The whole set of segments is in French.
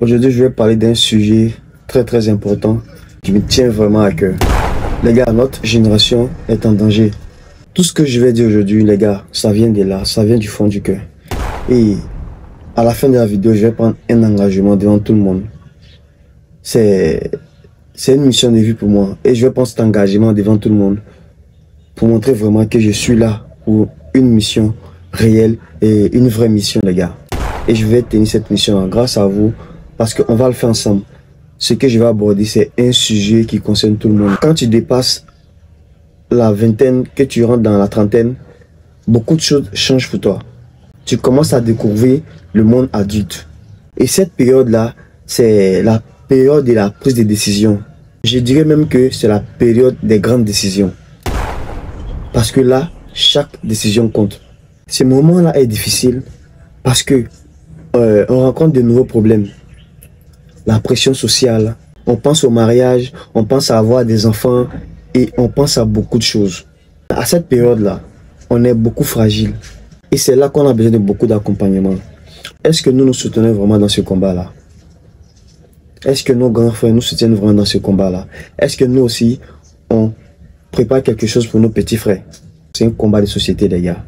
Aujourd'hui, je vais parler d'un sujet très important qui me tient vraiment à cœur. Les gars, notre génération est en danger. Tout ce que je vais dire aujourd'hui, les gars, ça vient de là, ça vient du fond du cœur. Et à la fin de la vidéo, je vais prendre un engagement devant tout le monde. C'est une mission de vie pour moi. Et je vais prendre cet engagement devant tout le monde pour montrer vraiment que je suis là pour une mission réelle et une vraie mission, les gars. Et je vais tenir cette mission grâce à vous parce qu'on va le faire ensemble. Ce que je vais aborder, c'est un sujet qui concerne tout le monde. Quand tu dépasses la vingtaine, que tu rentres dans la trentaine, beaucoup de choses changent pour toi. Tu commences à découvrir le monde adulte. Et cette période-là, c'est la période de la prise de décision. Je dirais même que c'est la période des grandes décisions. Parce que là, chaque décision compte. Ce moment-là est difficile parce que on rencontre de nouveaux problèmes. La pression sociale, on pense au mariage, on pense à avoir des enfants et on pense à beaucoup de choses. À cette période-là, on est beaucoup fragile et c'est là qu'on a besoin de beaucoup d'accompagnement. Est-ce que nous nous soutenons vraiment dans ce combat-là? Est-ce que nos grands frères nous soutiennent vraiment dans ce combat-là? Est-ce que nous aussi, on prépare quelque chose pour nos petits frères? C'est un combat de société, les gars.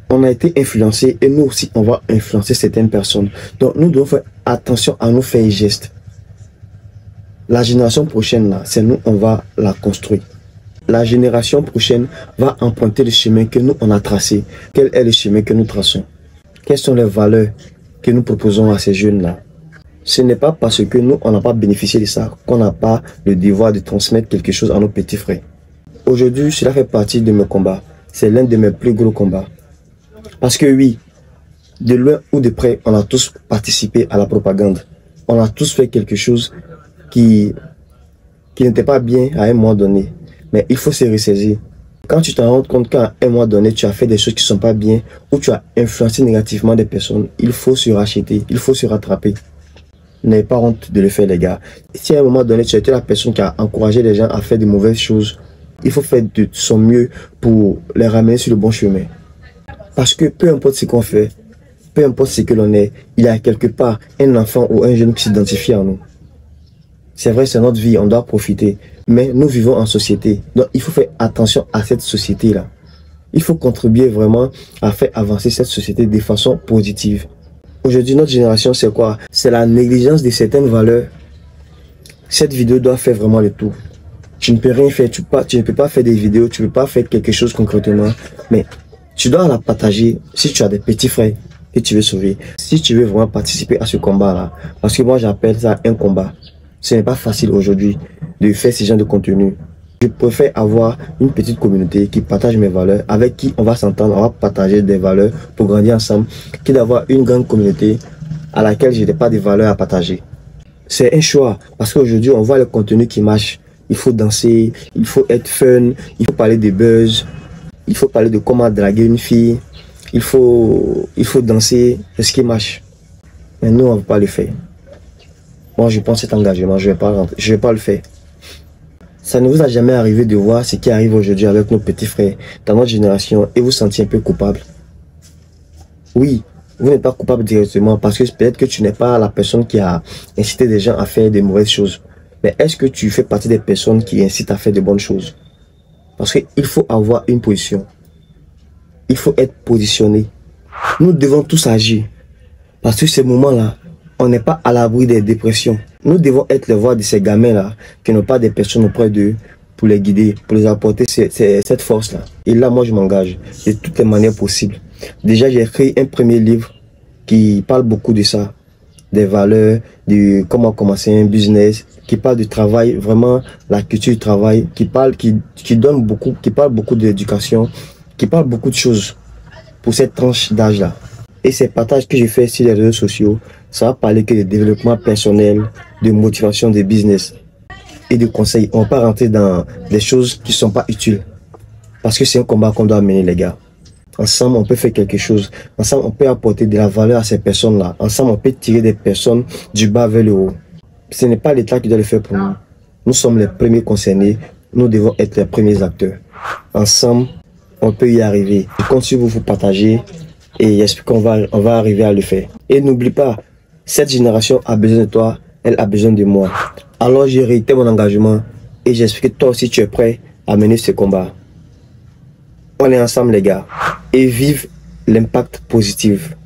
On a été influencés et nous aussi, on va influencer certaines personnes. Donc, nous devons faire attention à nos faits et gestes. La génération prochaine, là, c'est nous, on va la construire. La génération prochaine va emprunter le chemin que nous, on a tracé. Quel est le chemin que nous traçons? Quelles sont les valeurs que nous proposons à ces jeunes-là? Ce n'est pas parce que nous, on n'a pas bénéficié de ça qu'on n'a pas le devoir de transmettre quelque chose à nos petits frères. Aujourd'hui, cela fait partie de mes combats. C'est l'un de mes plus gros combats. Parce que oui, de loin ou de près, on a tous participé à la propagande. On a tous fait quelque chose qui n'était pas bien à un moment donné. Mais il faut se ressaisir. Quand tu t'en rends compte qu'à un moment donné, tu as fait des choses qui ne sont pas bien, ou tu as influencé négativement des personnes, il faut se racheter, il faut se rattraper. N'ayez pas honte de le faire, les gars. Si à un moment donné, tu as été la personne qui a encouragé les gens à faire de mauvaises choses, il faut faire de son mieux pour les ramener sur le bon chemin. Parce que peu importe ce qu'on fait, peu importe ce que l'on est, il y a quelque part un enfant ou un jeune qui s'identifie à nous. C'est vrai, c'est notre vie, on doit profiter. Mais nous vivons en société. Donc il faut faire attention à cette société-là. Il faut contribuer vraiment à faire avancer cette société de façon positive. Aujourd'hui, notre génération, c'est quoi? C'est la négligence de certaines valeurs. Cette vidéo doit faire vraiment le tout. Tu ne peux rien faire, tu ne peux pas faire des vidéos, tu ne peux pas faire quelque chose concrètement. Mais tu dois la partager si tu as des petits frères que tu veux sauver. Si tu veux vraiment participer à ce combat-là. Parce que moi, j'appelle ça un combat. Ce n'est pas facile aujourd'hui de faire ce genre de contenu. Je préfère avoir une petite communauté qui partage mes valeurs, avec qui on va s'entendre, on va partager des valeurs pour grandir ensemble, que d'avoir une grande communauté à laquelle je n'ai pas de valeurs à partager. C'est un choix, parce qu'aujourd'hui, on voit le contenu qui marche. Il faut danser, il faut être fun, il faut parler de buzz, il faut parler de comment draguer une fille, il faut danser, c'est ce qui marche. Mais nous, on ne va pas le faire. Moi, je prends cet engagement, je vais pas le faire. Ça ne vous a jamais arrivé de voir ce qui arrive aujourd'hui avec nos petits frères dans notre génération et vous sentir un peu coupable? Oui, vous n'êtes pas coupable directement parce que peut-être que tu n'es pas la personne qui a incité des gens à faire de mauvaises choses. Mais est-ce que tu fais partie des personnes qui incitent à faire de bonnes choses? Parce qu'il faut avoir une position. Il faut être positionné. Nous devons tous agir. Parce que ces moments-là, on n'est pas à l'abri des dépressions. Nous devons être les voix de ces gamins-là qui n'ont pas des personnes auprès d'eux pour les guider, pour les apporter cette force-là. Et là, moi, je m'engage de toutes les manières possibles. Déjà, j'ai écrit un premier livre qui parle beaucoup de ça, des valeurs, de comment commencer un business, qui parle du travail, vraiment la culture du travail, qui parle beaucoup d'éducation, qui parle beaucoup de choses pour cette tranche d'âge-là. Et ces partages que je fais sur les réseaux sociaux, ça va parler que de développement personnel, de motivation de business et de conseils. On ne va pas rentrer dans des choses qui ne sont pas utiles. Parce que c'est un combat qu'on doit mener, les gars. Ensemble, on peut faire quelque chose. Ensemble, on peut apporter de la valeur à ces personnes-là. Ensemble, on peut tirer des personnes du bas vers le haut. Ce n'est pas l'État qui doit le faire pour nous. Nous sommes les premiers concernés. Nous devons être les premiers acteurs. Ensemble, on peut y arriver. Je compte sur vous, vous partager. Et j'espère qu'on va arriver à le faire. Et n'oublie pas, Cette génération a besoin de toi, elle a besoin de moi. Alors j'ai réitéré mon engagement et j'espère que toi aussi tu es prêt à mener ce combat. On est ensemble les gars et vive l'impact positif.